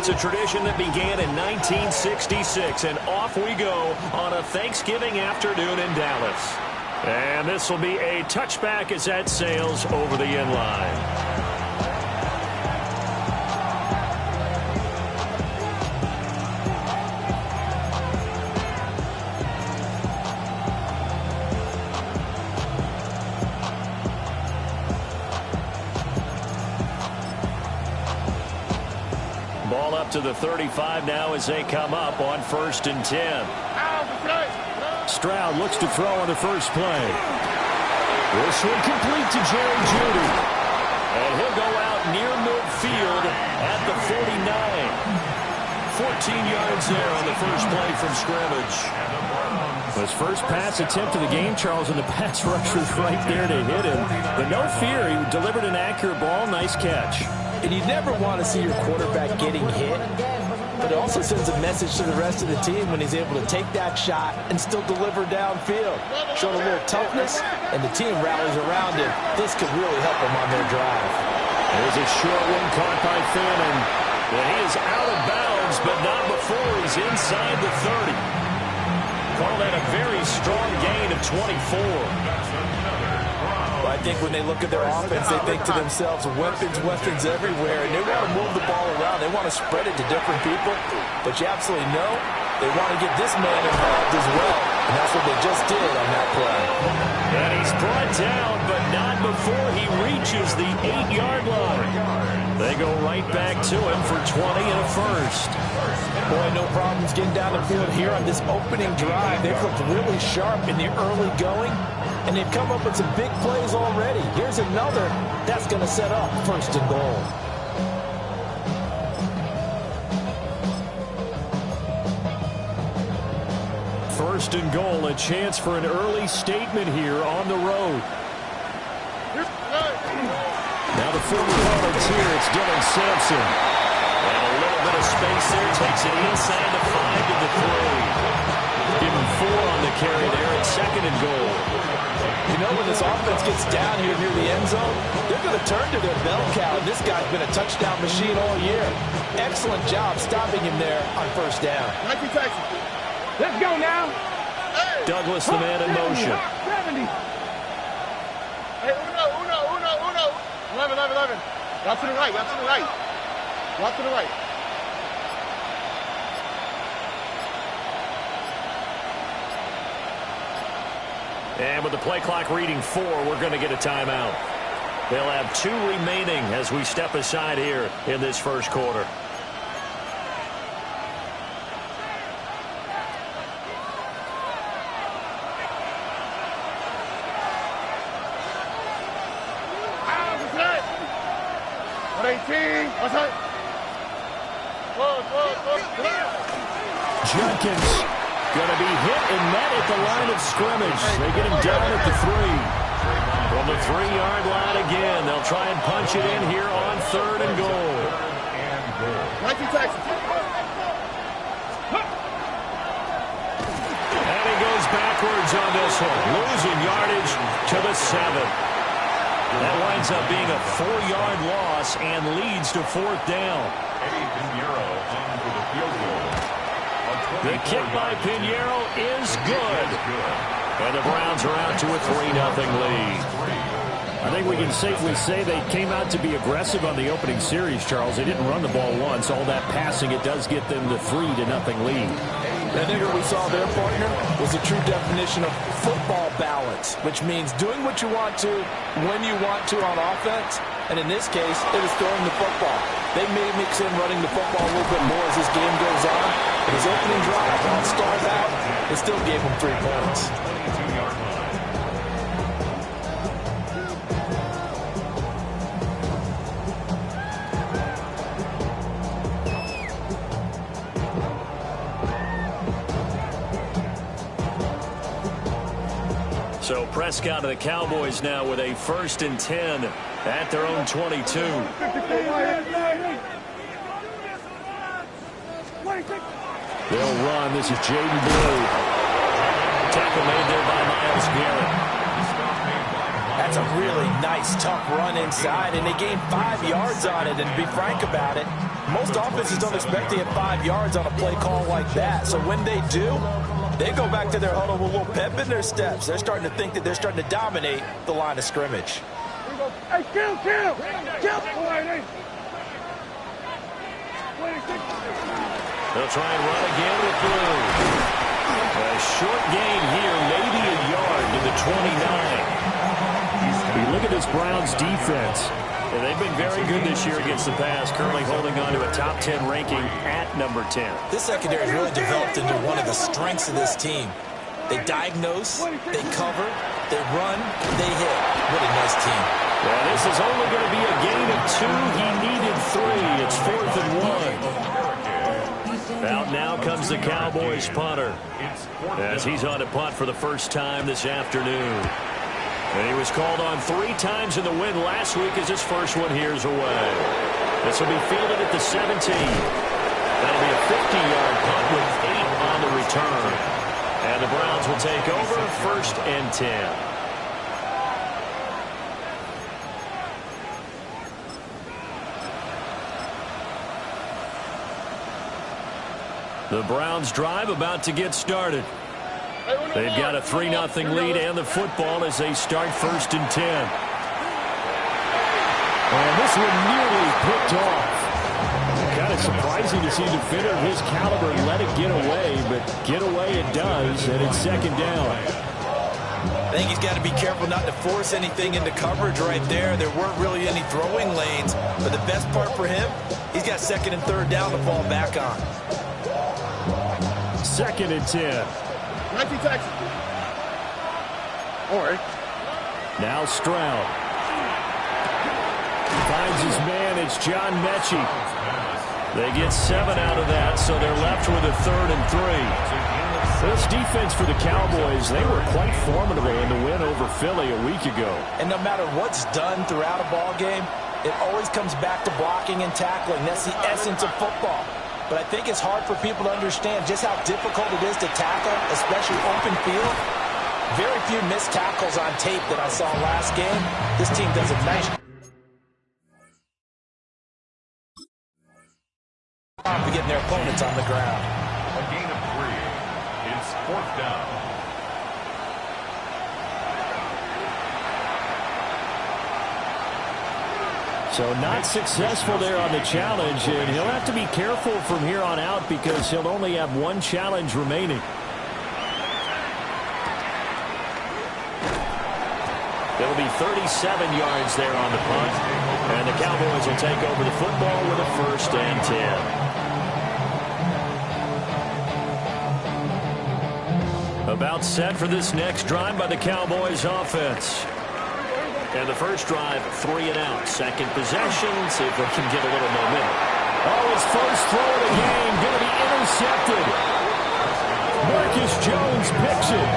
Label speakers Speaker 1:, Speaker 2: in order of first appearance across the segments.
Speaker 1: It's a tradition that began in 1966, and off we go on a Thanksgiving afternoon in Dallas. And this will be a touchback as that sails over the end line. Ball up to the 35 now as they come up on 1st and 10. Stroud looks to throw on the first play. This one complete to Jerry Jeudy. And he'll go out near midfield at the 49. 14 yards there on the first play from scrimmage. His first pass attempt of the game, Charles, and the pass rush was right there to hit him. But no fear, he delivered an accurate ball. Nice catch.
Speaker 2: And you never want to see your quarterback getting hit, but it also sends a message to the rest of the team when he's able to take that shot and still deliver downfield. Showing a little toughness, and the team rallies around him. This could really help them on their drive.
Speaker 1: There's a short one caught by Fannin. And he is out of bounds, but not before he's inside the 30. Call that a very strong gain of 24.
Speaker 2: I think when they look at their offense, they think to themselves, weapons everywhere, and they want to move the ball around. They want to spread it to different people, but you absolutely know they want to get this man involved as well, and that's what they just did on that play.
Speaker 1: And he's brought down, but not before he reaches the 8-yard line. They go right back to him for 20 and a first.
Speaker 2: Boy, no problems getting down the field here on this opening drive. They've looked really sharp in the early going, and they've come up with some big plays already. Here's another that's going to set up 1st and goal.
Speaker 1: First and goal, a chance for an early statement here on the road. Now the former volunteer, it's Dylan Sampson. And a little bit of space there, takes it inside the 5 to the 3. Give him 4 on the carry there at 2nd and goal.
Speaker 2: You know, when this offense gets down here near the end zone, they're going to turn to their bell cow. This guy's been a touchdown machine all year. Excellent job stopping him there on 1st down.
Speaker 3: Let's go now.
Speaker 1: Douglas, the man in motion.
Speaker 3: 70. Hey, uno. 11. Out to the right. Out to the right.
Speaker 1: And with the play clock reading 4, we're going to get a timeout. They'll have 2 remaining as we step aside here in this first quarter. Jenkins going to be hit and met at the line of scrimmage. They get him down at the 3. From the 3-yard line again, they'll try and punch it in here on 3rd and goal. And he goes backwards on this one, losing yardage to the 7. That winds up being a 4-yard loss and leads to 4th down. The kick by Pinheiro is good. And the Browns are out to a 3-0 lead.
Speaker 4: I think we can safely say they came out to be aggressive on the opening series, Charles. They didn't run the ball once. All that passing, it does get them the 3-0 lead.
Speaker 2: I think what we saw there, partner, was a true definition of football balance, which means doing what you want to, when you want to on offense. And in this case, it was throwing the football. They may mix in running the football a little bit more as this game goes on. But his opening drive, while it stalled out, it still gave him 3 points.
Speaker 1: So Prescott of the Cowboys now with a 1st and 10 at their own 22.
Speaker 4: They'll run. This is Jaden Blue.
Speaker 1: Tackle made there by Myles Garrett.
Speaker 2: That's a really nice, tough run inside, and they gained 5 yards on it. And to be frank about it, most offenses don't expect to get 5 yards on a play call like that. So when they do, they go back to their huddle with a little pep in their steps. They're starting to think that they're starting to dominate the line of scrimmage.
Speaker 3: Hey, kill!
Speaker 1: They'll try and run again with Blue. A short gain here, maybe a yard to the 29.
Speaker 4: We look at this Browns defense.
Speaker 1: And they've been very good this year against the pass, currently holding on to a top 10 ranking at number 10.
Speaker 2: This secondary has really developed into one of the strengths of this team. They diagnose, they cover, they run, they hit. What a nice team.
Speaker 1: Well, this is only going to be a gain of 2. He needed 3. It's 4th and 1. Out now comes the Cowboys punter as he's on to punt for the first time this afternoon. And he was called on 3 times in the win last week as his first one here's away. This will be fielded at the 17. That'll be a 50-yard punt with 8 on the return. And the Browns will take over 1st and 10. The Browns drive about to get started. They've got a 3-0 lead and the football as they start 1st and 10.
Speaker 4: And this one nearly picked off. Kind of surprising to see a defender of his caliber let it get away, but get away it does, and it's 2nd down.
Speaker 2: I think he's got to be careful not to force anything into coverage right there. There weren't really any throwing lanes, but the best part for him, he's got 2nd and 3rd down to fall back on.
Speaker 4: 2nd and 10.
Speaker 3: 19 Texas. All right.
Speaker 4: Now Stroud. Finds his man. It's John Mechie.
Speaker 1: They get 7 out of that, so they're left with a 3rd and 3.
Speaker 4: This defense for the Cowboys, they were quite formidable in the win over Philly a week ago.
Speaker 2: And no matter what's done throughout a ball game, it always comes back to blocking and tackling. That's the essence of football. But I think it's hard for people to understand just how difficult it is to tackle, especially open field. Very few missed tackles on tape that I saw last game. This team does a nice job of getting their opponents on the ground.
Speaker 5: A gain of 3. It's 4th down.
Speaker 4: So not successful there on the challenge, and he'll have to be careful from here on out because he'll only have 1 challenge remaining.
Speaker 1: It'll be 37 yards there on the punt, and the Cowboys will take over the football with a 1st and 10. About set for this next drive by the Cowboys offense. And the first drive, 3 and out. 2nd possession. See if they can get a little momentum.
Speaker 4: Oh, his first throw of the game going to be intercepted. Marcus Jones picks it.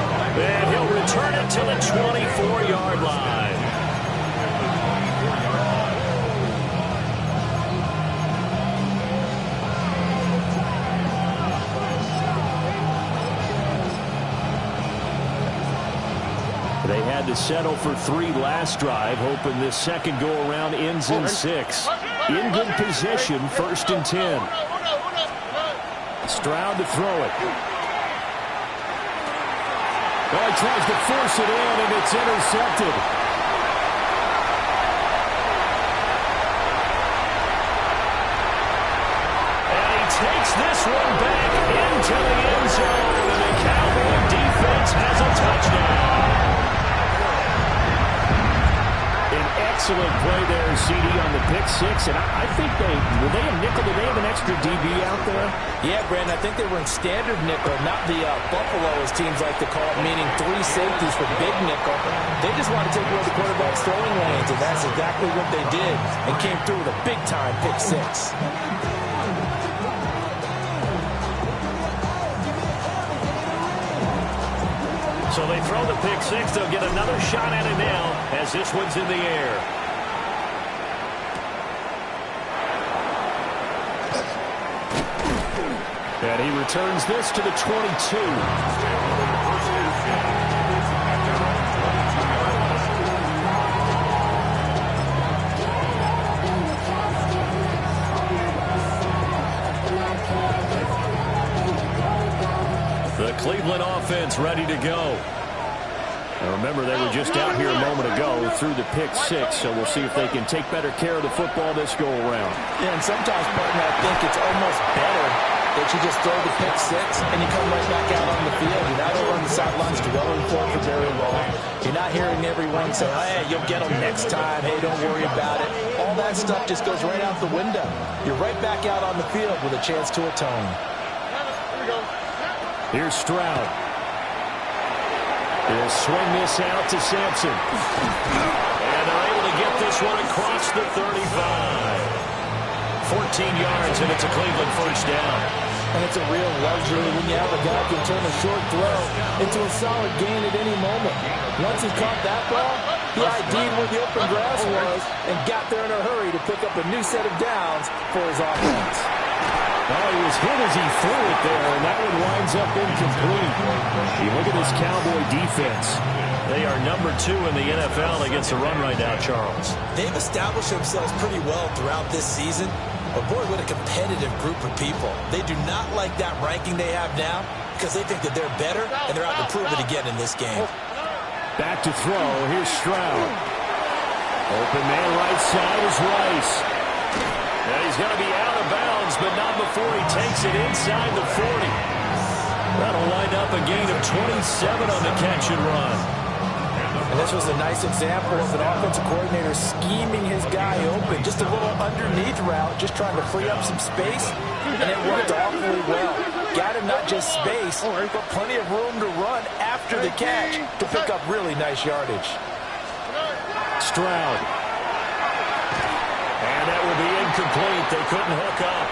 Speaker 1: And he'll return it to the 24-yard line.
Speaker 4: They had to settle for 3 last drive, hoping this second go-around ends in 6. In good position, 1st and 10. Stroud to throw it. Oh, he tries to force it in, and it's intercepted.
Speaker 1: And he takes this one back into the end zone, and the Cowboy defense has a touchdown.
Speaker 4: Excellent play there, CD, on the pick 6. And I think were they a nickel? Did they have an extra DB out there?
Speaker 2: Yeah, Brandon, I think they were in standard nickel, not the Buffalo, as teams like to call it, meaning 3 safeties for big nickel. They just want to take away the quarterback's throwing lanes, and that's exactly what they did, and came through with a big-time pick 6.
Speaker 1: So they throw the pick 6. They'll get another shot at it now as this one's in the air.
Speaker 4: And he returns this to the 22.
Speaker 1: Cleveland offense ready to go.
Speaker 4: Now remember, they were just out here a moment ago through the pick six, so we'll see if they can take better care of the football this go-around.
Speaker 2: Yeah, and sometimes, partner, I think it's almost better that you just throw the pick six and you come right back out on the field. You're not over on the sidelines dwelling for very long. You're not hearing everyone say, hey, you'll get them next time. Hey, don't worry about it. All that stuff just goes right out the window. You're right back out on the field with a chance to atone.
Speaker 3: Here we go.
Speaker 4: Here's Stroud. He'll swing this out to Sampson.
Speaker 1: And they're able to get this one across the 35. 14 yards, and it's a Cleveland first down.
Speaker 2: And it's a real luxury when you have a guy who can turn a short throw into a solid gain at any moment. Once he caught that ball, he ID'd where the open grass was and got there in a hurry to pick up a new set of downs for his offense.
Speaker 4: Well, he was hit as he threw it there, and that one winds up incomplete. You look at this Cowboy defense.
Speaker 1: They are number 2 in the NFL against the run right now, Charles.
Speaker 6: They've established themselves pretty well throughout this season. But, boy, what a competitive group of people. They do not like that ranking they have now because they think that they're better, and they're out to prove it again in this game.
Speaker 4: Back to throw. Here's Stroud. Open man right side is Rice.
Speaker 1: And he's going to be out of bounds, but not before he takes it inside the 40. That'll wind up a gain of 27 on the catch and run.
Speaker 2: And this was a nice example of an offensive coordinator scheming his guy open. Just a little underneath route, just trying to free up some space, and it worked awfully well. Got him not just space, but plenty of room to run after the catch to pick up really nice yardage.
Speaker 4: Stroud.
Speaker 1: And that will be incomplete. They couldn't hook up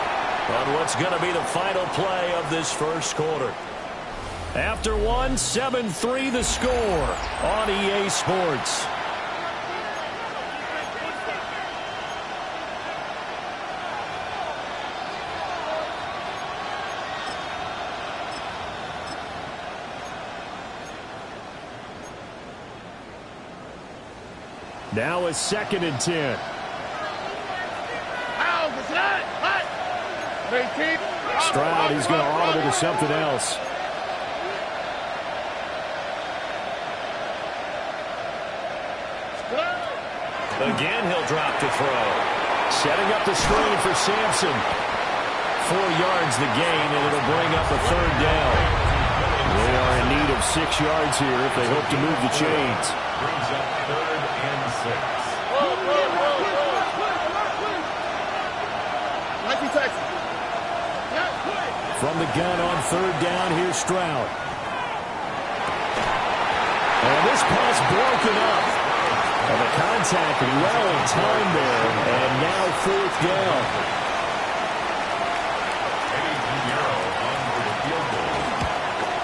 Speaker 1: on what's going to be the final play of this first quarter. After one, 7-3 the score on EA Sports.
Speaker 4: Now a 2nd and 10. Stroud, he's going to audible to something else.
Speaker 1: Again, he'll drop to throw.
Speaker 4: Setting up the screen for Sampson.
Speaker 1: 4 yards the gain, and it'll bring up a 3rd down.
Speaker 4: They are in need of 6 yards here if they hope to move the chains.
Speaker 5: Brings up 3rd and 6.
Speaker 4: From the gun on 3rd down, here's Stroud. And this pass broken up. And the contact well in time there, and now 4th down.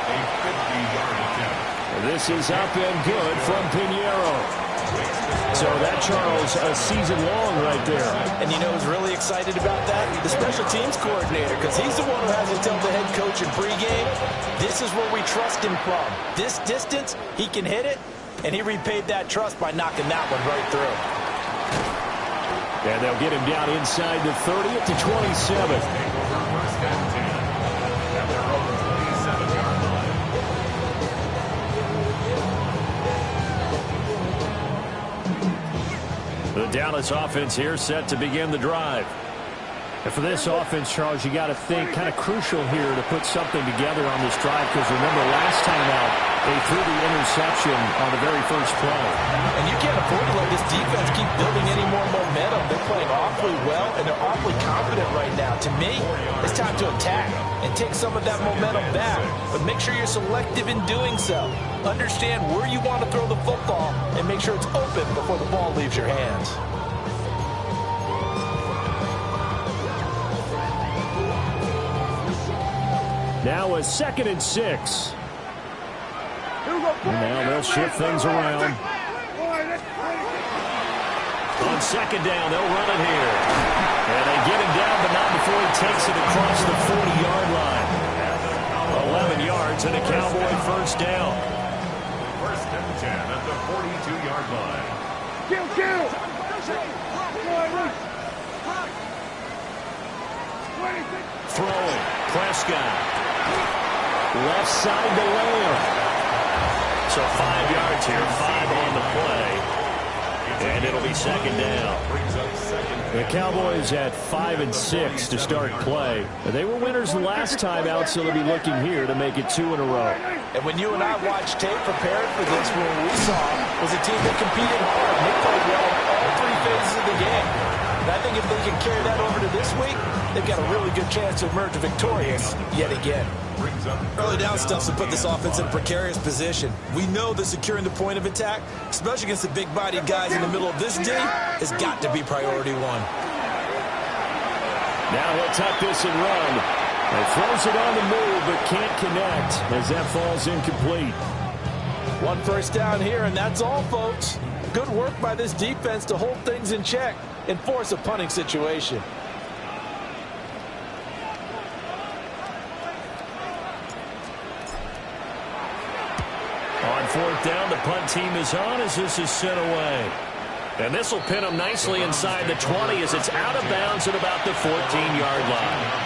Speaker 5: A 50-yard attempt.
Speaker 4: This is up and good from Pinheiro. So that, Charles, a season long right there.
Speaker 2: And you know who's really excited about that? The special teams coordinator, because he's the one who has to tell the head coach in pregame, this is where we trust him from. This distance, he can hit it, and he repaid that trust by knocking that one right through.
Speaker 4: And they'll get him down inside the 30 at the 27.
Speaker 5: Take over 1st and 10 at their own 27-yard line.
Speaker 1: The Dallas offense here set to begin the drive.
Speaker 4: And for this offense, Charles, you got to think kind of crucial here to put something together on this drive, because remember last time out, they threw the interception on the very first play.
Speaker 2: And you can't afford to let this defense keep building any more momentum. They're playing awfully well, and they're awfully confident right now. To me, it's time to attack and take some of that momentum back. But make sure you're selective in doing so. Understand where you want to throw the football, and make sure it's open before the ball leaves your hands.
Speaker 4: Now a 2nd and 6. And now they'll shift things around.
Speaker 1: On 2nd down, they'll run it here. And they get him down, but not before he takes it across the 40-yard line. 11 yards and a Cowboy first down.
Speaker 5: 1st and 10 at the 42-yard line.
Speaker 1: Throwing. Prescott. Left side to Lamb. So 5 yards here, 5 on the play. And it'll be second down. The Cowboys at 5 and 6 to start play. They were winners last time out, so they'll be looking here to make it 2 in a row.
Speaker 2: And when you and I watched tape preparing for this, what we saw was a team that competed hard. And they played well in all 3 phases of the game. And I think if they can carry that over to this week, they've got a really good chance to emerge victorious yet again.
Speaker 6: Early down stuff to put this offense in a precarious position. We know that securing the point of attack, especially against the big-bodied guys in the middle of this D, has got to be priority 1.
Speaker 1: Now he'll tuck this and run. He throws it on the move, but can't connect as that falls incomplete.
Speaker 2: 1 first down here, and that's all, folks. Good work by this defense to hold things in check and force a punting situation.
Speaker 1: On 4th down, the punt team is on as this is sent away. And this will pin them nicely inside the 20 as it's out of bounds at about the 14-yard line.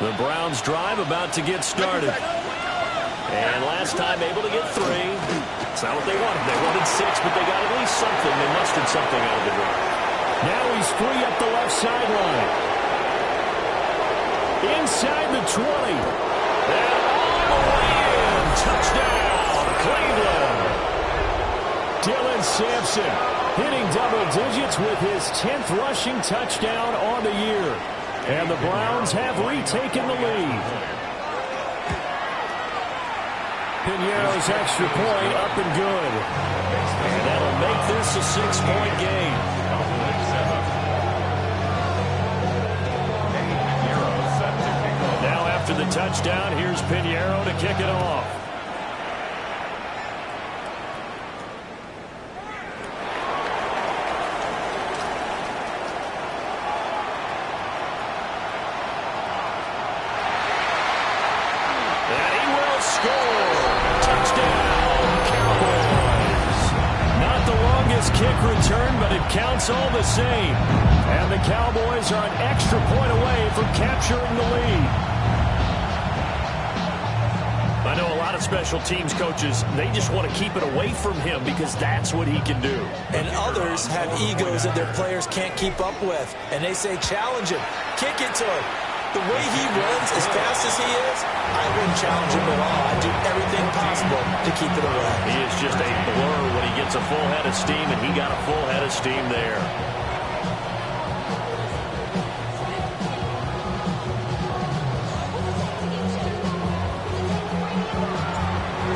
Speaker 1: The Browns drive about to get started. And last time able to get 3. It's not what they wanted. They wanted 6, but they got at least something. They mustered something out of the drive. Now he's free up the left sideline. Inside the 20. And all the way in. Touchdown, Cleveland. Dylan Sampson hitting double digits with his 10th rushing touchdown on the year. And the Browns have retaken the lead. Piñeiro's extra point up and good. And that'll make this a 6-point game. Now after the touchdown, here's Piñeiro to kick it off. Kick return, but it counts all the same. And the Cowboys are an extra point away from capturing the lead. I know a lot of special teams coaches, they just want to keep it away from him because that's what he can do.
Speaker 6: And others have egos that their players can't keep up with. And they say, challenge him, kick it to him. The way he runs as fast as he is, I wouldn't challenge him at all. I'd do everything possible to keep it away.
Speaker 1: He is just a blur when he gets a full head of steam, and he got a full head of steam there.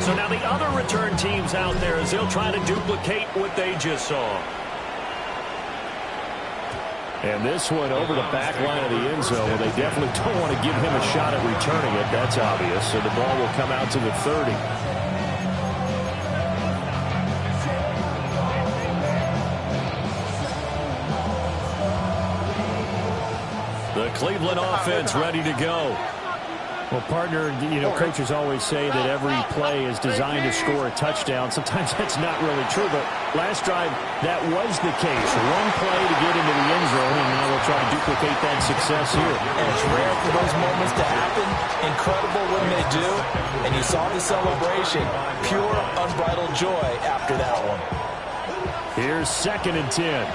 Speaker 1: So now the other return teams out there as they'll try to duplicate what they just saw. And this one over the back line of the end zone. Well, they definitely don't want to give him a shot at returning it. That's obvious. So the ball will come out to the 30. The Cleveland offense ready to go. Well, partner, you know, coaches always say that every play is designed to score a touchdown. Sometimes that's not really true, but last drive, that was the case. One play to get into the end zone, and now we'll try to duplicate that success here.
Speaker 2: And it's rare for those moments to happen. Incredible when they do. And you saw the celebration. Pure, unbridled joy after that one.
Speaker 1: Here's 2nd and 10.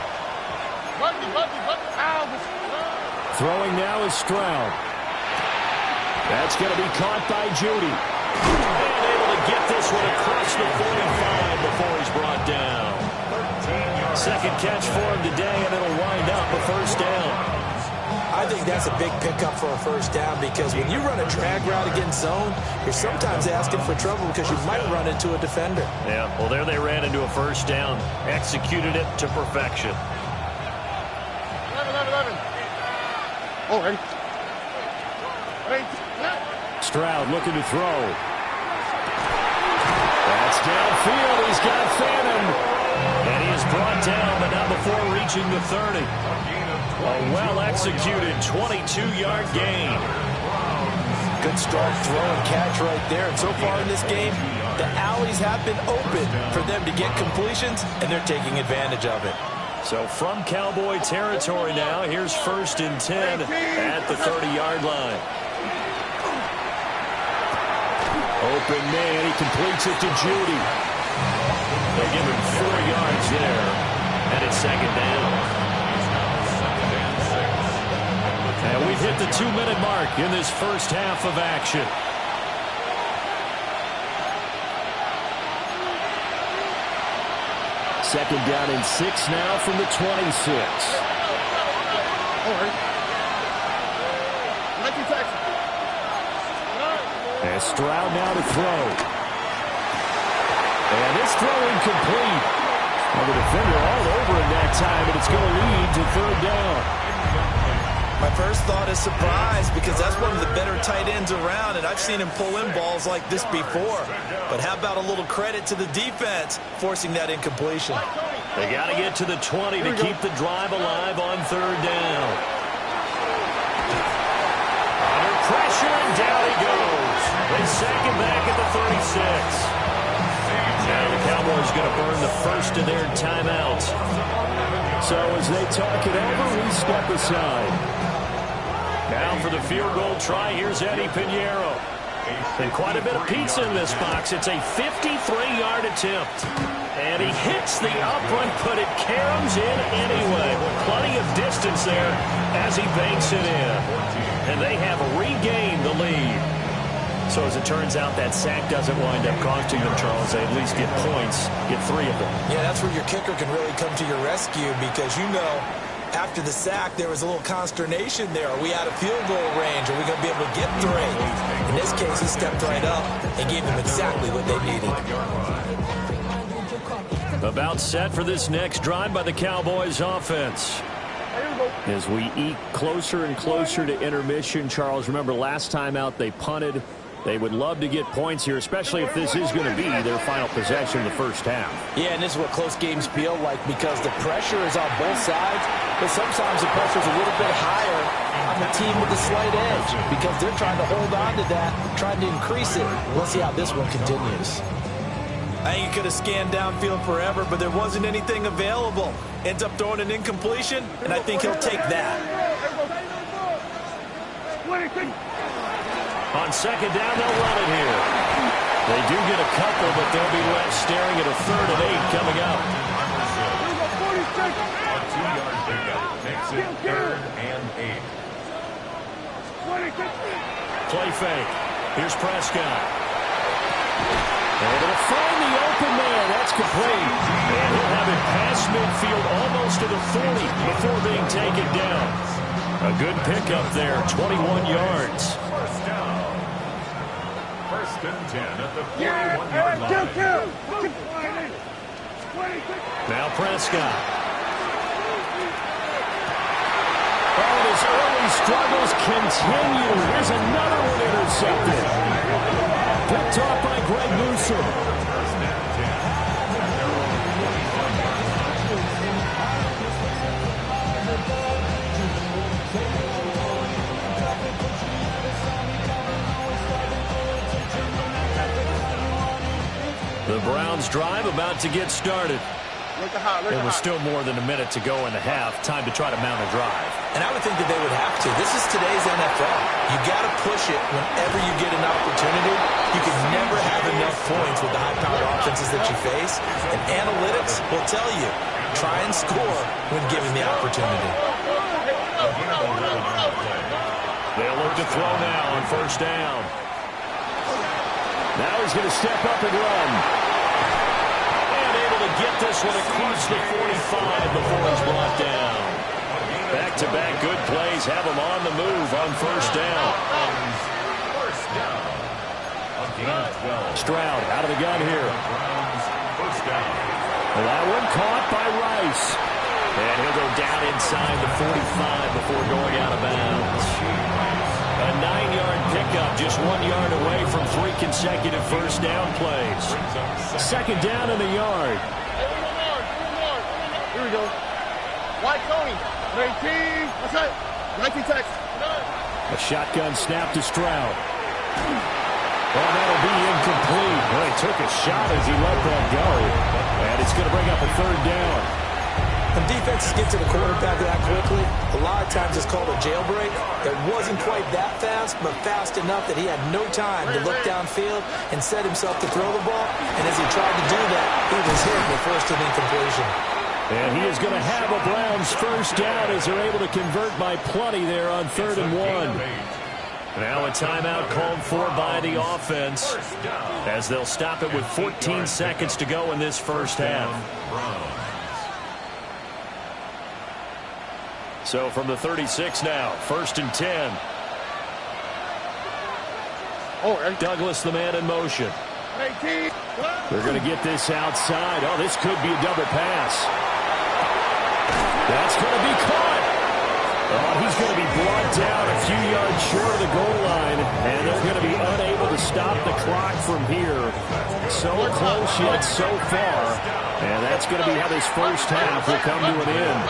Speaker 1: Throwing now is Stroud. That's going to be caught by Judy. And able to get this one across the 45 before he's brought down. 2nd catch for him today, and it'll wind up a 1st down.
Speaker 6: I think that's a big pickup for a 1st down because when you run a drag route against zone, you're sometimes asking for trouble because you might run into a defender.
Speaker 1: Yeah, well, there they ran into a 1st down. Executed it to perfection.
Speaker 3: 11. Oh, ready.
Speaker 1: Stroud looking to throw. That's downfield. He's got Phantom. And he is brought down, but not before reaching the 30. A well-executed 22-yard gain.
Speaker 6: Good strong throw and catch right there. And so far in this game, the alleys have been open for them to get completions, and they're taking advantage of it.
Speaker 1: So from Cowboy territory now, here's 1st and 10 at the 30-yard line. Open man, he completes it to Judy. They give him 4 yards there, and it's 2nd down. And we've hit the 2-minute mark in this first half of action.
Speaker 4: Second down and 6 now from the 26. And Stroud now to throw. And this throw incomplete. And the defender all over him that time, and it's going to lead to 3rd down.
Speaker 6: My first thought is surprise, because that's one of the better tight ends around, and I've seen him pull in balls like this before. But how about a little credit to the defense forcing that incompletion?
Speaker 1: They got to get to the 20 to keep the drive alive on 3rd down. Under pressure, and down he goes. They sack him back at the 36. Now the Cowboys going to burn the first of their timeouts.
Speaker 4: So as they talk it over, we step aside.
Speaker 1: Now for the field goal try, here's Eddie Pinheiro. And quite a bit of pizza in this box. It's a 53-yard attempt. And he hits the upright, but it caroms in anyway. Plenty of distance there as he banks it in. And they have regained the lead. So as it turns out, that sack doesn't wind up costing them, Charles. They at least get points, get 3 of them.
Speaker 6: Yeah, that's where your kicker can really come to your rescue, because after the sack, there was a little consternation there. Are we out of field goal range? Are we going to be able to get 3? In this case, he stepped right up and gave them exactly what they needed.
Speaker 1: About set for this next drive by the Cowboys offense.
Speaker 4: As we eke closer and closer to intermission, Charles, remember last time out they punted. They would love to get points here, especially if this is going to be their final possession in the first half.
Speaker 6: Yeah, and this is what close games feel like, because the pressure is on both sides, but sometimes the pressure is a little bit higher on the team with the slight edge, because they're trying to hold on to that, trying to increase it. Let's see how this one continues. I think he could have scanned downfield forever, but there wasn't anything available. Ends up throwing an incompletion, and I think he'll take that.
Speaker 1: On 2nd down, they'll run it here. They do get a couple, but they'll be left staring at a 3rd and 8 coming up.
Speaker 5: A 2-yard pickup makes it 3rd and 8.
Speaker 1: Play fake. Here's Prescott. Able to find the open man. That's complete. And he'll have it past midfield almost to the 40 before being taken down. A good pickup there, 21 yards.
Speaker 5: First down. 1st and 10 at the 41-yard line.
Speaker 1: Now Prescott. Oh, his early struggles continue. Here's another one intercepted. Picked off by Greg Newsom. The Browns drive about to get started. There was still more than a minute to go in the half. Time to try to mount a drive.
Speaker 6: And I would think that they would have to. This is today's NFL. You got to push it whenever you get an opportunity. You can never have enough points with the high-powered offenses that you face. And analytics will tell you, try and score when given the opportunity.
Speaker 1: They'll look to throw now on 1st down.
Speaker 4: Now he's going to step up and run.
Speaker 1: And able to get this one across the 45 before he's brought down. Back-to-back good plays have him on the move on 1st down.
Speaker 5: First down. A gain of 12.
Speaker 4: Stroud out of the gun here.
Speaker 5: First down.
Speaker 4: And that one caught by Rice.
Speaker 1: And he'll go down inside the 45 before going out of bounds. A 9-yard pickup, just 1 yard away from 3 consecutive first down plays.
Speaker 4: 2nd down and a yard.
Speaker 3: Here we go. White Tony. 19. That's it. 19 text.
Speaker 4: A shotgun snap to Stroud. Well, that'll be incomplete. Well, he took a shot as he let that go. And it's going to bring up a third down.
Speaker 6: When defenses get to the quarterback that quickly, a lot of times it's called a jailbreak. It wasn't quite that fast, but fast enough that he had no time to look downfield and set himself to throw the ball. And as he tried to do that, he was hit and forced an incompletion.
Speaker 4: And he is going to have a Browns first down as they're able to convert by plenty there on 3rd and 1. Now a timeout called for by the offense as they'll stop it with 14 seconds to go in this first half. So from the 36 now, 1st and 10. Douglas, the man in motion. They're going to get this outside. Oh, this could be a double pass. That's going to be caught. Oh, he's going to be brought down a few yards short of the goal line, and they're going to be unable to stop the clock from here. So close yet so far, and that's going to be how this first half will come to an end.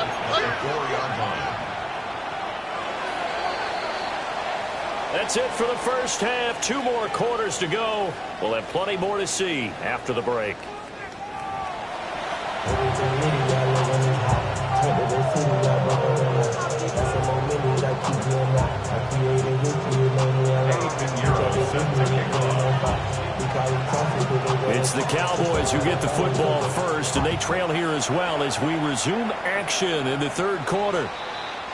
Speaker 4: That's it for the first half. 2 more quarters to go. We'll have plenty more to see after the break. It's the Cowboys who get the football first, and they trail here as well as we resume action in the 3rd quarter.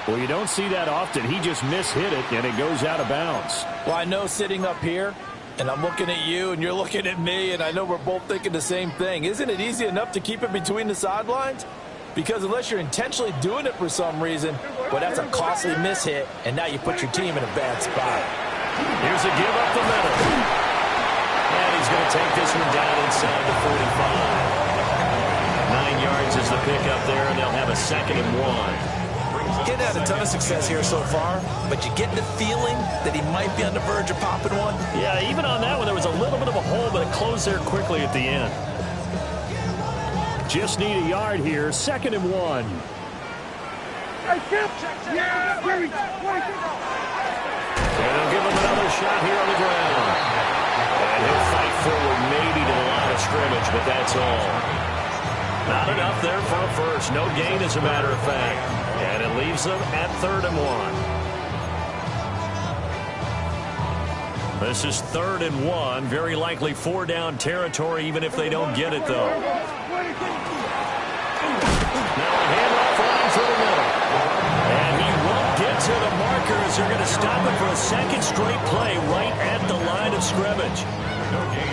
Speaker 4: Well, you don't see that often. He just mishit it, and it goes out of bounds.
Speaker 2: Well, I know sitting up here, and I'm looking at you, and you're looking at me, and I know we're both thinking the same thing. Isn't it easy enough to keep it between the sidelines? Because unless you're intentionally doing it for some reason, well, that's a costly mishit, and now you put your team in a bad spot.
Speaker 4: Here's a give up the middle. And he's going to take this one down inside the 45. 9 yards is the pickup there, and they'll have a 2nd and 1.
Speaker 6: Getting had a ton of success here so far, but you get the feeling that he might be on the verge of popping one.
Speaker 4: Yeah, even on that one, there was a little bit of a hole, but it closed there quickly at the end. Just need a yard here. 2nd and 1. And they'll give him another shot here on the ground. And he'll fight forward maybe to the line of scrimmage, but that's all. Not enough there for a first. No gain, as a matter of fact. And it leaves them at 3rd and 1. This is 3rd and 1. Very likely 4-down territory, even if they don't get it, though. Now a handoff line for the middle. And he won't get to the markers. They're going to stop it for a 2nd straight play right at the line of scrimmage.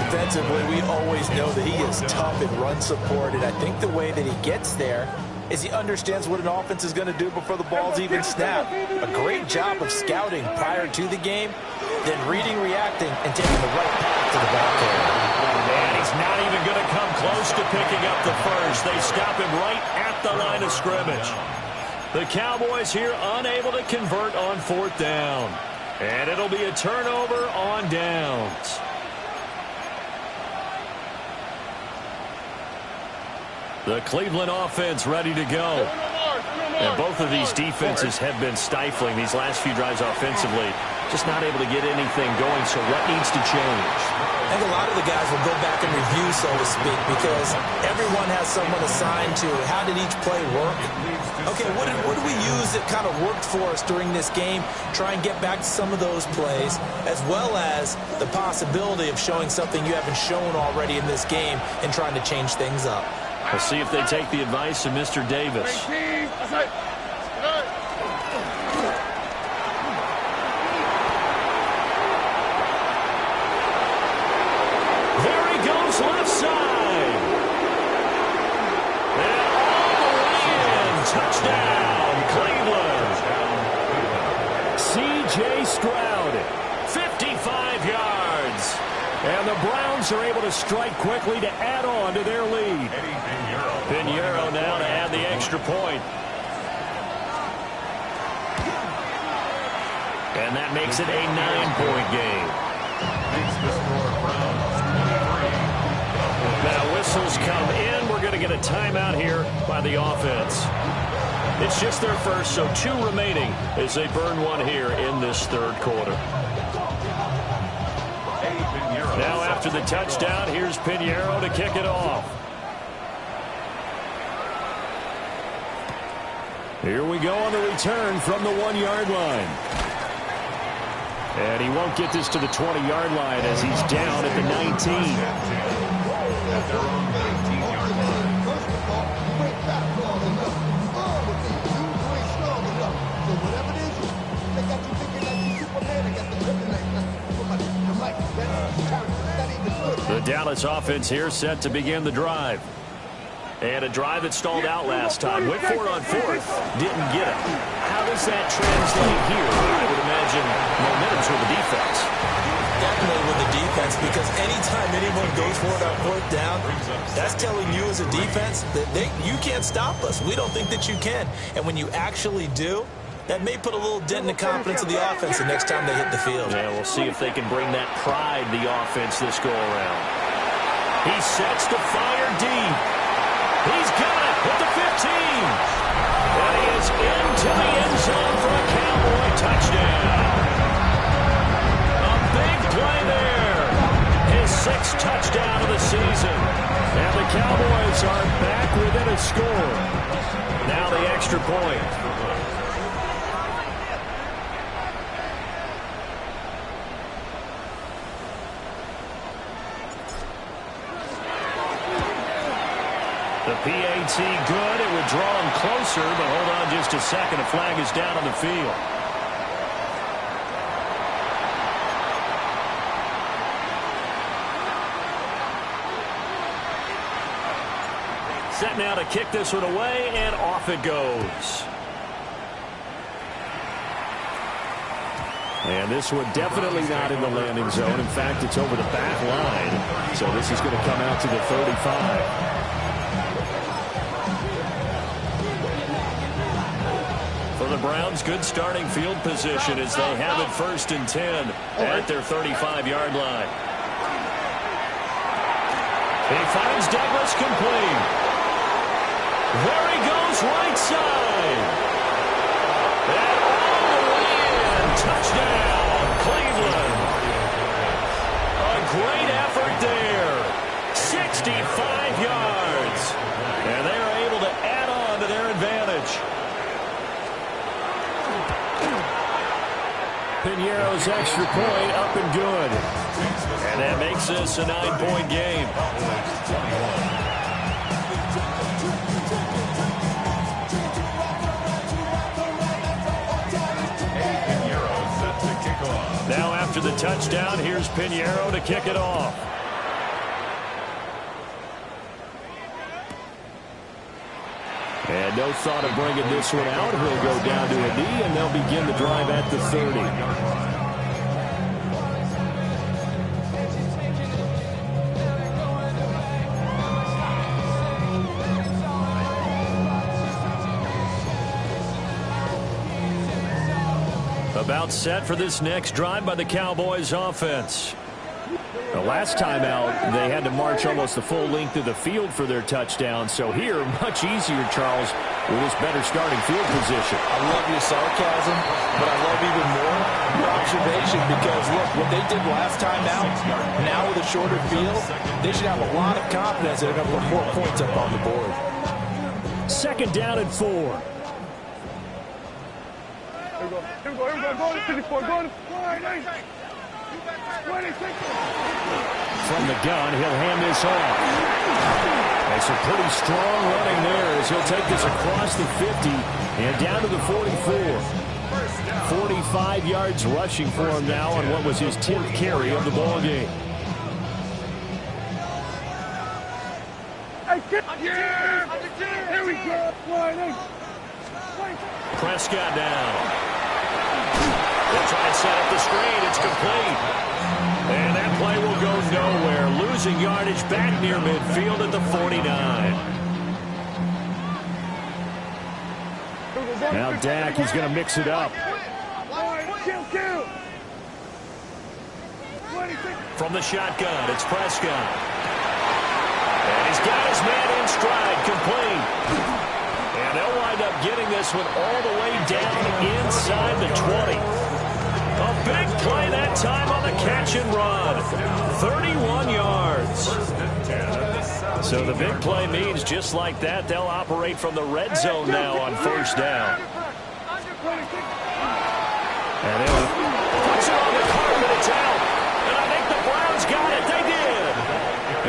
Speaker 6: Defensively, we always know that he is tough and run support, and I think the way that he gets there is he understands what an offense is going to do before the ball's even snapped. A great job of scouting prior to the game, then reading, reacting, and taking the right path to the ball carrier.
Speaker 4: And he's not even going to come close to picking up the first. They stop him right at the line of scrimmage. The Cowboys here unable to convert on 4th down. And it'll be a turnover on downs. The Cleveland offense ready to go. And both of these defenses have been stifling these last few drives offensively. Just not able to get anything going, so what needs to change?
Speaker 6: I think a lot of the guys will go back and review, so to speak, because everyone has someone assigned to how did each play work. Okay, what did we use that kind of worked for us during this game? Try and get back to some of those plays, as well as the possibility of showing something you haven't shown already in this game and trying to change things up.
Speaker 4: We'll see if they take the advice of Mr. Davis.
Speaker 3: There
Speaker 4: he goes left side. And all the way in. Touchdown, Cleveland. C.J. Stroud, 55 yards. And the Browns are able to strike quickly to add on to their lead. Pinheiro now to add the extra point. And that makes it a 9-point game. Now whistles come in. We're going to to get a timeout here by the offense. It's just their first, so 2 remaining as they burn one here in this third quarter. Now after the touchdown, here's Pinheiro to kick it off. Here we go on the return from the 1-yard line. And he won't get this to the 20-yard line as he's down at the 19. The Dallas offense here set to begin the drive. And a drive that stalled out last time. Went for it on 4th. Didn't get it. How does that translate here? I would imagine momentum's with the defense.
Speaker 6: Definitely with the defense, because anytime anyone goes for it on 4th down, that's telling you as a defense that you can't stop us. We don't think that you can. And when you actually do, that may put a little dent in the confidence of the offense the next time they hit the field.
Speaker 4: Yeah, we'll see if they can bring that pride to the offense this go-around. He sets to fire deep. He's got it with the 15. And he is into the end zone for a Cowboy touchdown. A big play there. His 6th touchdown of the season. And the Cowboys are back within a score. Now the extra point. The PAT good. It would draw him closer, but hold on just a second. A flag is down on the field. Set now to kick this one away, and off it goes. And this one definitely not in the landing zone. In fact, it's over the back line. So this is going to come out to the 35. For the Browns, good starting field position as they have it 1st and 10 at their 35-yard line. He finds Douglas complete. There he goes right side. And all the way in. Touchdown, Cleveland. A great effort there. 65 yards. And they are able to add on to their advantage. Pinheiro's extra point up and good. And that makes this a 9-point game. Now after the touchdown, here's Pinheiro to kick it off. And no thought of bringing this one out. He'll go down to a knee, and they'll begin the drive at the 30. About set for this next drive by the Cowboys offense. The last time out, they had to march almost the full length of the field for their touchdown. So here, much easier, Charles, with this better starting field position.
Speaker 2: I love your sarcasm, but I love even more your observation because, look, what they did last time out, now with a shorter field, they should have a lot of confidence they're going to put more points up on the board.
Speaker 4: 2nd down and 4.
Speaker 3: Here we go, go to 54, go to 40.
Speaker 4: From the gun, he'll hand this off. That's a pretty strong running there as he'll take this across the 50 and down to the 44. 45 yards rushing for him now on what was his 10th carry of the ball game.
Speaker 3: Here we go.
Speaker 4: Prescott down. They'll try to set up the screen. It's complete. And that play will go nowhere. Losing yardage back near midfield at the 49. Now Dak is going to mix it up. From the shotgun, it's Prescott. And he's got his man in stride. this one all the way down inside the 20. A big play that time on the catch and run. 31 yards. So the big play means just like that, they'll operate from the red zone now on first down. And it puts it on the carpet. It's out. And I think the Browns got it. They did.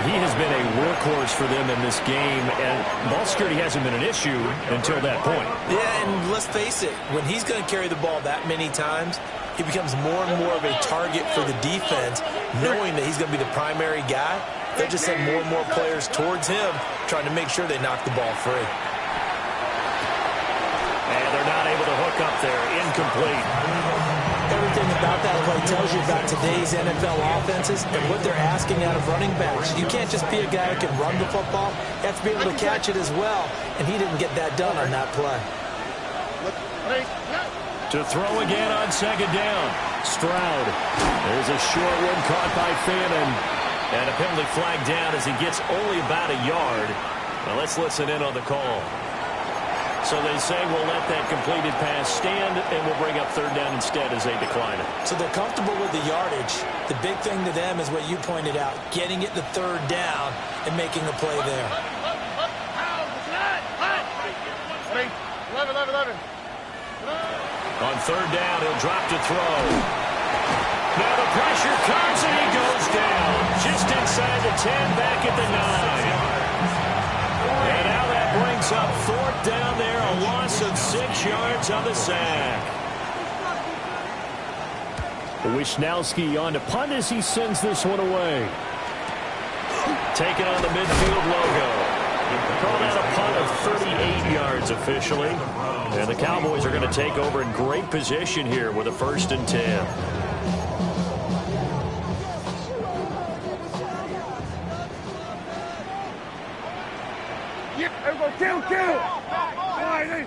Speaker 4: He has been a workhorse for them in this game, and ball security hasn't been an issue until that point.
Speaker 6: Yeah, and let's face it, when he's going to carry the ball that many times, he becomes more and more of a target for the defense, knowing that he's going to be the primary guy. They'll just send more and more players towards him, trying to make sure they knock the ball free.
Speaker 4: And they're not able to hook up there. Incomplete.
Speaker 6: Everything about that play tells you about today's NFL offenses and what they're asking out of running backs. You can't just be a guy who can run the football. You have to be able to catch it as well, and he didn't get that done on that play.
Speaker 4: To throw again on second down. Stroud. There's a short one caught by Fannin. And a penalty flag down as he gets only about a yard. Now let's listen in on the call. So they say we'll let that completed pass stand, and we'll bring up third down instead as they decline it.
Speaker 6: So they're comfortable with the yardage. The big thing to them is what you pointed out, getting it to third down and making a play there.
Speaker 3: 11.
Speaker 4: On third down, he'll drop to throw. Now the pressure comes, and he goes down. Just inside the 10, back at the 9. And now that brings up fourth down there, a loss of 6 yards on the sack. Wisnowski on to punt as he sends this one away. Taking on the midfield logo. Call that a punt of 38 yards officially. And the Cowboys are going to take over in great position here with a 1st and 10.
Speaker 3: Kill! Hey,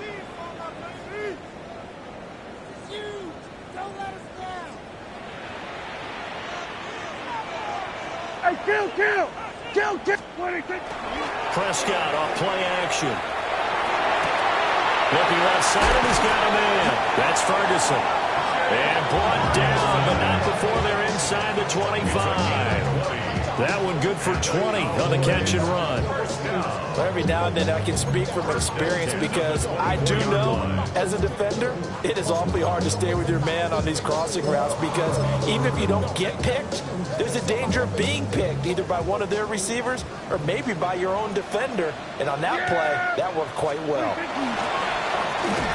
Speaker 3: kill!
Speaker 4: Prescott off play action. Looking left side, and he's got a man. That's Ferguson. And brought down, but not before they're inside the 25. That one good for 20 on the catch and run.
Speaker 6: Well, every now and then I can speak from experience because I do know, as a defender, it is awfully hard to stay with your man on these crossing routes because even if you don't get picked, there's a danger of being picked either by one of their receivers or maybe by your own defender. And on that play, that worked quite well.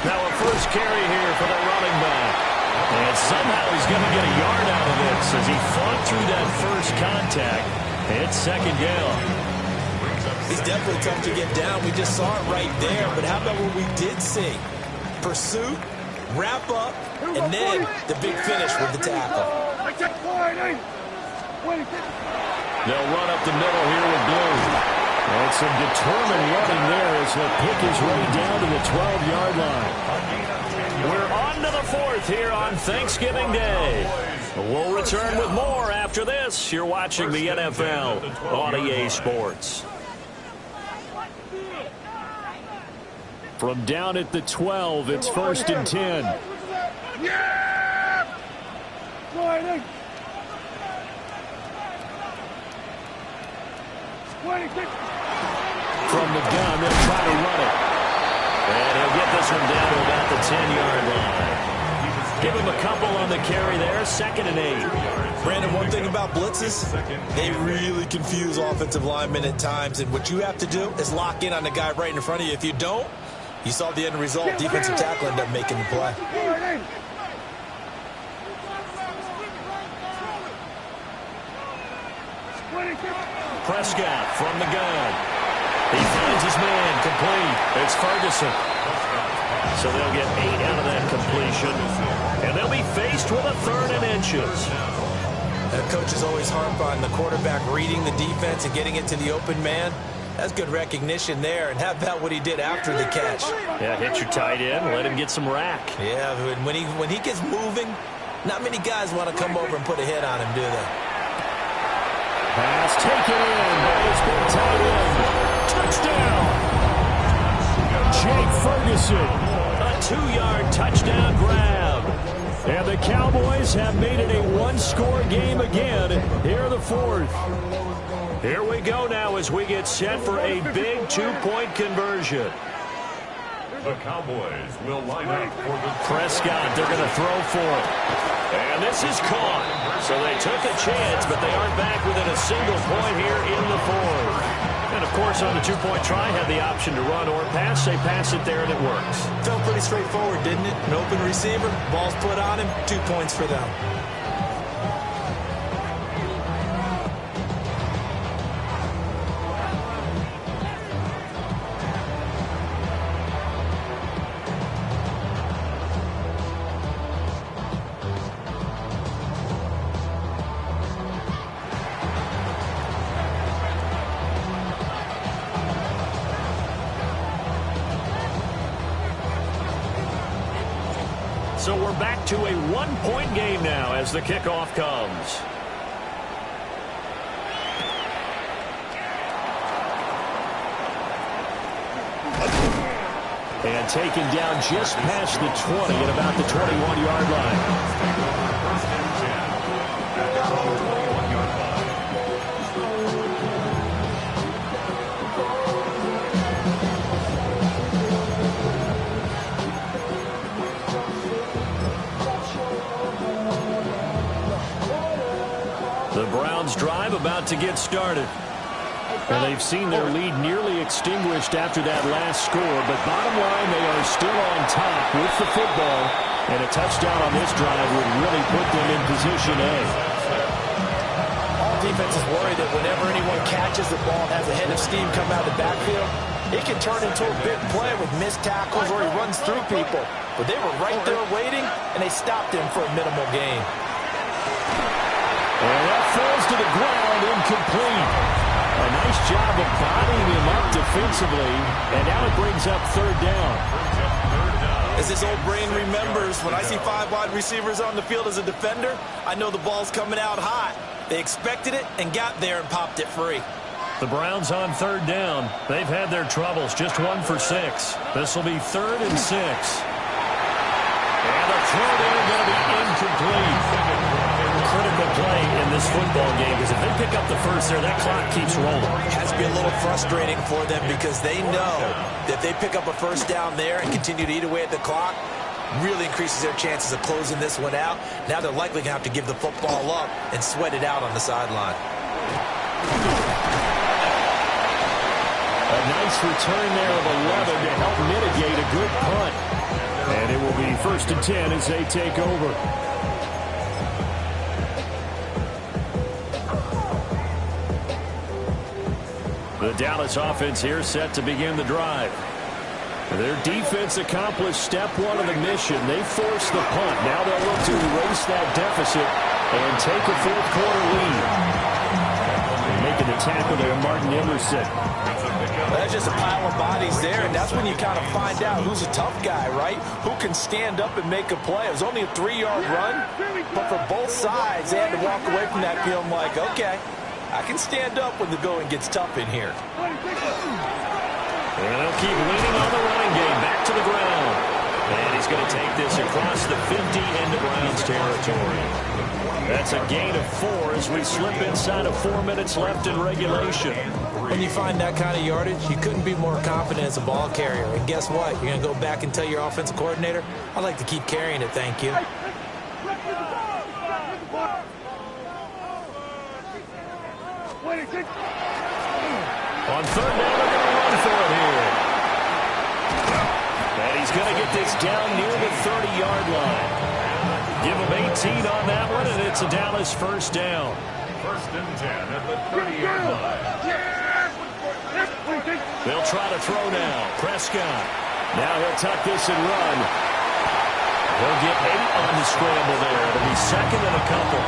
Speaker 4: Now a first carry here for the running back. And somehow he's going to get a yard out of this as he fought through that first contact. It's second down.
Speaker 6: He's definitely tough to get down. We just saw it right there. But how about what we did see? Pursuit, wrap up, and then the big finish with the tackle.
Speaker 4: They'll run up the middle here with Blue. And some determined running there as he'll pick his way down to the 12-yard line. We're on to the 4th here on Thanksgiving Day. We'll return with more after this. You're watching the NFL on EA Sports. From down at the 12, it's 1st and 10. From the gun, they'll try to run it. And he'll get this one down to about the 10-yard line. Give him a couple on the carry there, 2nd and 8.
Speaker 6: Brandon, one thing about blitzes, they really confuse offensive linemen at times. And what you have to do is lock in on the guy right in front of you. If you don't, you saw the end result. Defensive tackle ended up making the play.
Speaker 4: Prescott from the gun. He finds his man, complete. It's Ferguson. So they'll get 8 out of that completion. And they'll be faced with a 3rd and inches.
Speaker 6: Coaches always harp on the quarterback reading the defense and getting it to the open man. That's good recognition there. And how about what he did after the catch?
Speaker 4: Yeah, hit your tight end, let him get some rack.
Speaker 6: Yeah, when he gets moving, not many guys want to come over and put a hit on him, do they?
Speaker 4: Pass taken in by his big tight end. Touchdown! Jake Ferguson. A 2-yard touchdown grab. And the Cowboys have made it a one-score game again here in the fourth. Here we go now as we get set for a big two-point conversion.
Speaker 5: The Cowboys will line up for the
Speaker 4: Prescott, they're going to throw for it. And this is caught. So they took a chance, but they aren't back within a single point here in the fourth. And, of course, on the two-point try, had the option to run or pass. They pass it there, and it works.
Speaker 6: Felt pretty straightforward, didn't it? An open receiver, ball's put on him, 2 points for them.
Speaker 4: So we're back to a one-point game now as the kickoff comes. And taken down just past the 20 at about the 21-yard line.
Speaker 5: First and 10 at the 21-yard line.
Speaker 4: The Browns drive about to get started. And they've seen their lead nearly extinguished after that last score. But bottom line, they are still on top with the football. And a touchdown on this drive would really put them in position A.
Speaker 6: All defenses worry that whenever anyone catches the ball and has a head of steam come out of the backfield, it can turn into a big play with missed tackles or he runs through people. But they were right there waiting, and they stopped him for a minimal gain.
Speaker 4: And that falls to the ground, incomplete. A nice job of bodying him up defensively, and now it brings up third down.
Speaker 6: As his old brain remembers, when I see 5 wide receivers on the field as a defender, I know the ball's coming out hot. They expected it and got there and popped it free.
Speaker 4: The Browns on third down. They've had their troubles, just 1 for 6. This will be 3rd and 6. And the throw there going to be incomplete. Critical play in this football game because if they pick up the first there, that clock keeps rolling.
Speaker 6: It has to be a little frustrating for them because they know that if they pick up a first down there and continue to eat away at the clock, really increases their chances of closing this one out. Now they're likely going to have to give the football up and sweat it out on the sideline.
Speaker 4: A nice return there of 11 to help mitigate a good punt. And it will be 1st and 10 as they take over. The Dallas offense here set to begin the drive. Their defense accomplished step 1 of the mission. They forced the punt. Now they'll look to erase that deficit and take a 4th quarter lead. Making the tackle there, Martin Emerson.
Speaker 6: That's just a pile of bodies there, and that's when you kind of find out who's a tough guy, right? Who can stand up and make a play. It was only a 3-yard run, but for both sides, they had to walk away from that feeling like, okay, I can stand up when the going gets tough in here.
Speaker 4: And they'll keep leaning on the running game. Back to the ground. And he's going to take this across the 50 into Browns territory. That's a gain of 4 as we slip inside of 4 minutes left in regulation.
Speaker 6: When you find that kind of yardage, you couldn't be more confident as a ball carrier. And guess what? You're going to go back and tell your offensive coordinator, I'd like to keep carrying it, thank you.
Speaker 4: On third down, they're going to run for it here. And he's going to get this down near the 30-yard line. Give him 18 on that one, and it's a Dallas first down.
Speaker 5: 1st and 10 at the 30-yard line.
Speaker 4: They'll try to throw now. Prescott. Now he'll tuck this and run. He'll get 8 on the scramble there. It'll be 2nd and a couple.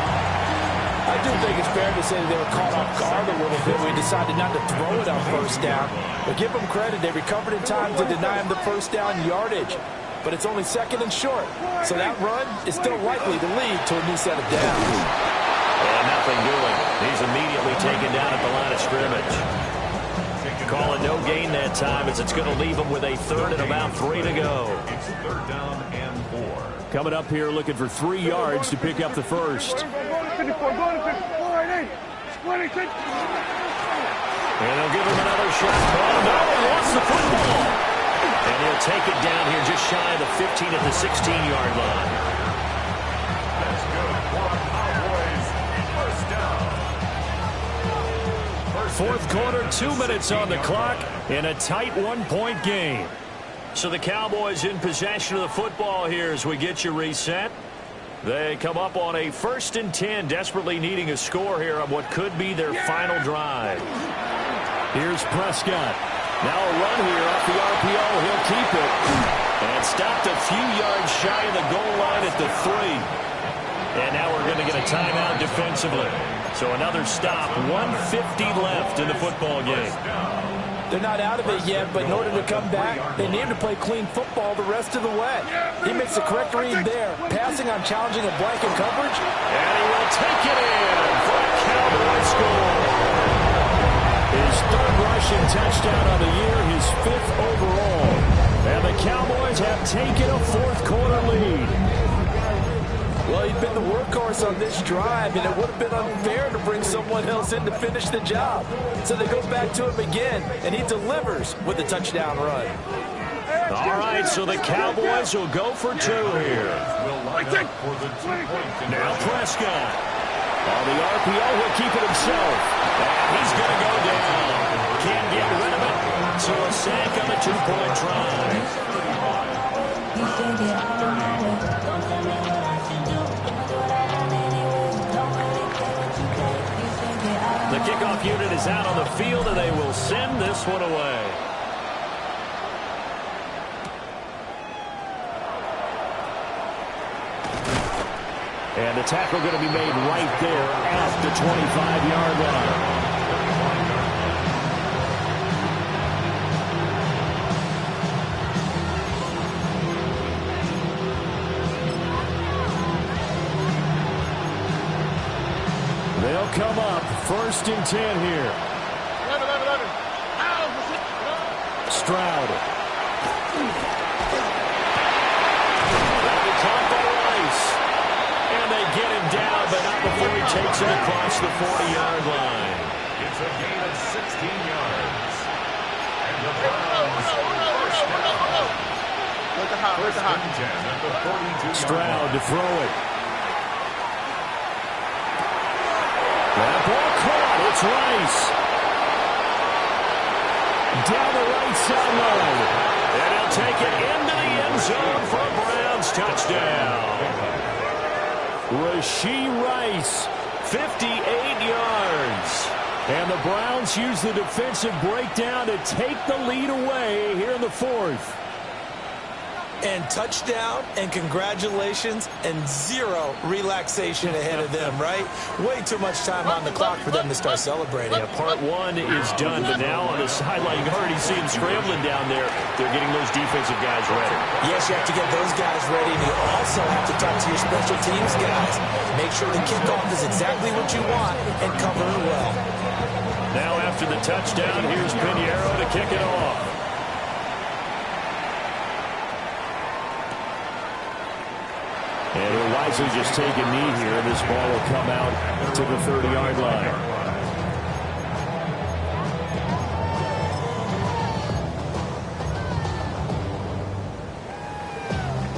Speaker 6: I do think it's fair to say that they were caught off guard a little bit. We decided not to throw it on first down. But give them credit. They recovered in time to deny him the first down yardage. But it's only 2nd and short. So that run is still likely to lead to a new set of downs.
Speaker 4: And nothing doing. He's immediately taken down at the line of scrimmage.
Speaker 1: Calling no gain that time as it's going to leave them with a third and about 3 to go.
Speaker 5: It's third down and 4.
Speaker 4: Coming up here looking for 3 yards to pick up the first.
Speaker 1: And they'll give him another shot. Oh, no, he lost the football. And he'll take it down here just shy of the 15 at the 16-yard line.
Speaker 5: That's good for our Cowboys. First down.
Speaker 1: Fourth quarter, 2 minutes on the clock in a tight 1-point game. So the Cowboys in possession of the football here as we get you reset. They come up on a 1st and 10, desperately needing a score here on what could be their final drive.
Speaker 4: Here's Prescott. Now a run here off the RPO. He'll keep it.
Speaker 1: And stopped a few yards shy of the goal line at the 3. And now we're going to get a timeout defensively. So another stop, 1:50 left in the football game.
Speaker 2: They're not out of it yet, but in order to come back, they need to play clean football the rest of the way. He makes the correct read there, passing on challenging a blanket coverage.
Speaker 1: And he will take it in for a Cowboy score.
Speaker 4: His 3rd rushing touchdown on the year, his 5th overall. And the Cowboys have taken a 4th quarter lead.
Speaker 2: Well, he'd been the workhorse on this drive, and it would have been unfair to bring someone else in to finish the job. So they go back to him again, and he delivers with a touchdown run.
Speaker 1: All right, so the Cowboys will go for 2 here. Now Prescott.
Speaker 4: On the RPO, he'll keep it himself.
Speaker 1: And he's going to go down. Can't get rid of it. So a sack on a 2-point try. The kickoff unit is out on the field, and they will send this one away.
Speaker 4: And the tackle going to be made right there at the 25-yard line. They'll come up 1st and 10 here.
Speaker 3: 11.
Speaker 4: Stroud.
Speaker 1: Caught by Rice. And they get him down, but not before he takes it across the 40-yard line.
Speaker 5: It's a gain of 16 yards. And the Browns first down. First and 10 at the 42-yard
Speaker 4: Stroud
Speaker 5: line.
Speaker 4: to throw it. That ball caught. It's Rice. Down the right sideline.
Speaker 1: And he'll take it into the end zone for a Browns touchdown.
Speaker 4: Rashee Rice.
Speaker 1: 58 yards.
Speaker 4: And the Browns use the defensive breakdown to take the lead away here in the 4th.
Speaker 6: And touchdown, and congratulations, and 0 relaxation ahead of them, right? Way too much time on the clock for them to start celebrating.
Speaker 1: Yeah, part 1 is done, but now on the sideline, you can already see them scrambling down there. They're getting those defensive guys ready.
Speaker 6: Yes, you have to get those guys ready, and you also have to talk to your special teams guys. Make sure the kickoff is exactly what you want and cover it well.
Speaker 1: Now after the touchdown, here's Pinheiro to kick it off.
Speaker 4: And he'll wisely just take a knee here, and this ball will come out to the 30-yard line.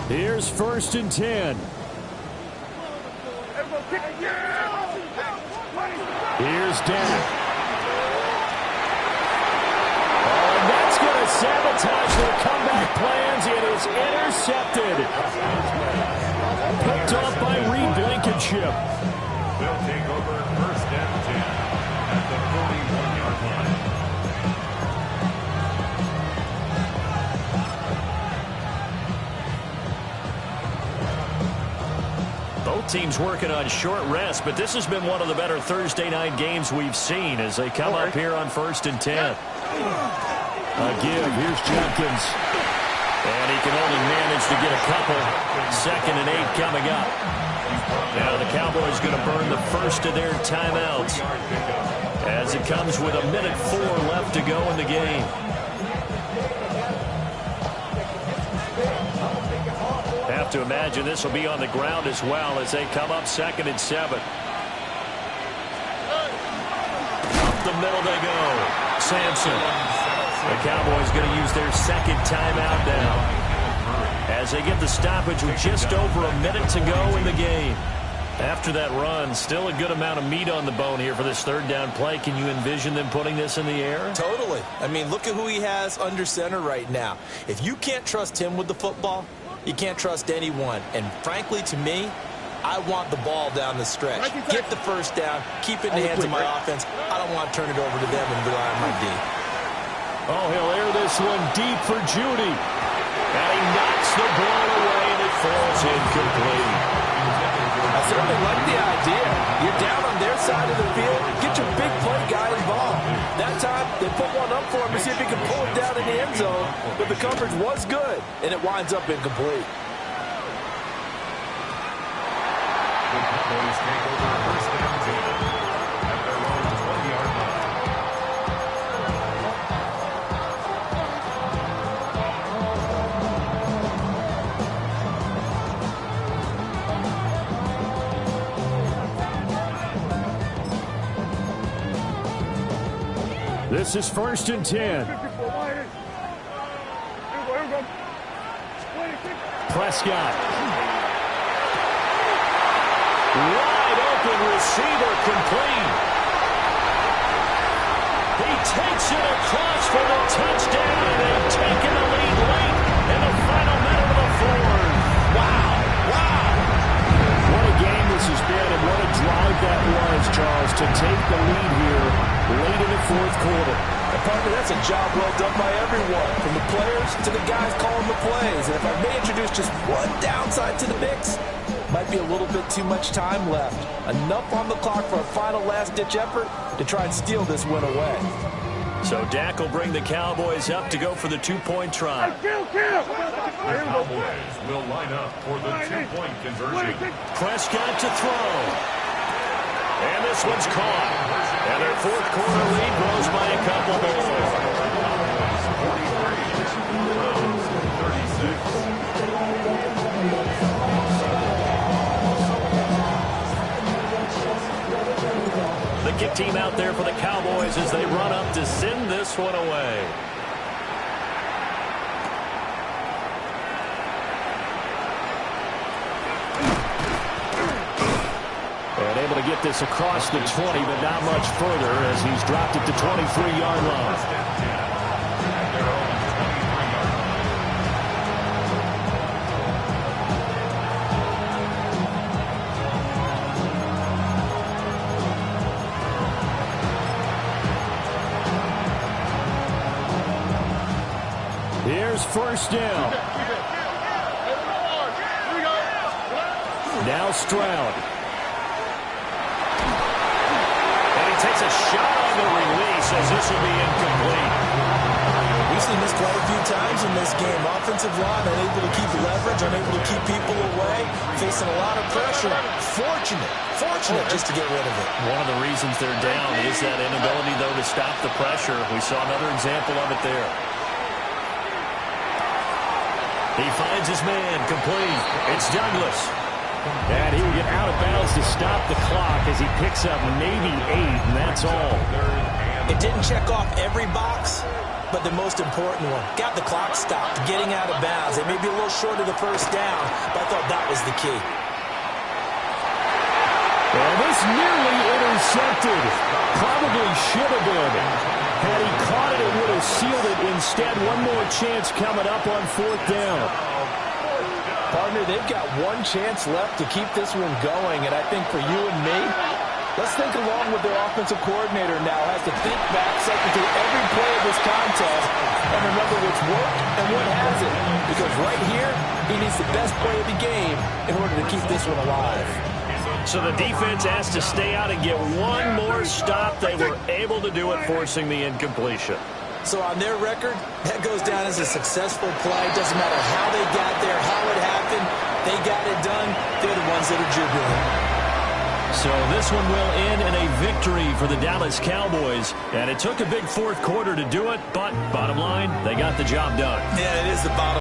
Speaker 4: Here's 1st and 10. Here's Dak. Oh, and that's going to sabotage their comeback plans. It is intercepted. Picked off by Reed Blankenship.
Speaker 5: They'll take over 1st and 10 at the 41-yard line.
Speaker 1: Both teams working on short rest, but this has been one of the better Thursday night games we've seen as they come up here on 1st and 10.
Speaker 4: A give. Here's Jenkins.
Speaker 1: And he can only manage to get a couple. 2nd and 8 coming up. Now the Cowboys going to burn the first of their timeouts. as it comes with 1:04 left to go in the game. Have to imagine this will be on the ground as well as they come up 2nd and 7. Up the middle they go. Sampson. The Cowboys going to use their second timeout now as they get the stoppage with just over 1 minute to go in the game. After that run, still a good amount of meat on the bone here for this 3rd down play. Can you envision them putting this in the air?
Speaker 6: Totally. I mean, look at who he has under center right now. If you can't trust him with the football, you can't trust anyone. And frankly, to me, I want the ball down the stretch. Get the first down, keep it in the hands of my offense. I don't want to turn it over to them and rely on my D.
Speaker 1: Oh, he'll air this one deep for Judy. And he knocks the ball away, and it falls incomplete.
Speaker 2: I certainly like the idea. You're down on their side of the field. Get your big play guy involved. That time, they put one up for him to see if he can pull it down in the end zone. But the coverage was good, and it winds up incomplete.
Speaker 5: The Cowboys take over 1st and 10 at their own 20-yard line.
Speaker 4: This is 1st and 10.
Speaker 1: Prescott. Wide open receiver complete. He takes it across for the touchdown, and they've taken the lead late in the final minute of the 4th. Wow.
Speaker 4: What a game this has been, and what a drive that was, Charles, to take the lead here late in the 4th quarter.
Speaker 2: And partner, that's a job well done by everyone, from the players to the guys calling the plays. And if I may introduce just one downside to the mix, might be a little bit too much time left. Enough on the clock for a final last-ditch effort to try and steal this win away.
Speaker 1: So Dak will bring the Cowboys up to go for the 2-point try.
Speaker 5: The Cowboys will line up for the 2-point conversion.
Speaker 1: Prescott to throw. And this one's caught. And their 4th quarter lead grows by a couple more. 36. The kick team out there for the Cowboys as they run up to send this one away. And able to get this across the 20, but not much further as he's dropped it to 23-yard line.
Speaker 4: Here's 1st down.
Speaker 1: Now Stroud. Takes a shot on the release as this will be incomplete.
Speaker 6: We've seen this quite a few times in this game. Offensive line unable to keep leverage, unable to keep people away, facing a lot of pressure. Fortunate just to get rid of it.
Speaker 1: One of the reasons they're down is that inability, though, to stop the pressure. We saw another example of it there. He finds his man, complete. It's Douglas.
Speaker 4: And he will get out of bounds to stop the clock as he picks up maybe 8, and that's all.
Speaker 6: It didn't check off every box, but the most important one. Got the clock stopped, getting out of bounds. They may be a little short of the 1st down, but I thought that was the key.
Speaker 4: Well, this nearly intercepted. Probably should have been. Had he caught it, it would have sealed it. Instead, one more chance coming up on 4th down.
Speaker 2: Partner, they've got one chance left to keep this one going, and I think for you and me, let's think along with their offensive coordinator now. Has to think back, cycle through every play of this contest, and remember what's worked and what hasn't. Because right here, he needs the best play of the game in order to keep this one alive.
Speaker 1: So the defense has to stay out and get one more stop. They were able to do it, forcing the incompletion.
Speaker 6: So on their record, that goes down as a successful play. Doesn't matter how they got there, how it happened. They got it done. They're the ones that are jubilant.
Speaker 1: So this one will end in a victory for the Dallas Cowboys. And it took a big fourth quarter to do it, but bottom line, they got the job done.
Speaker 6: Yeah, it is the bottom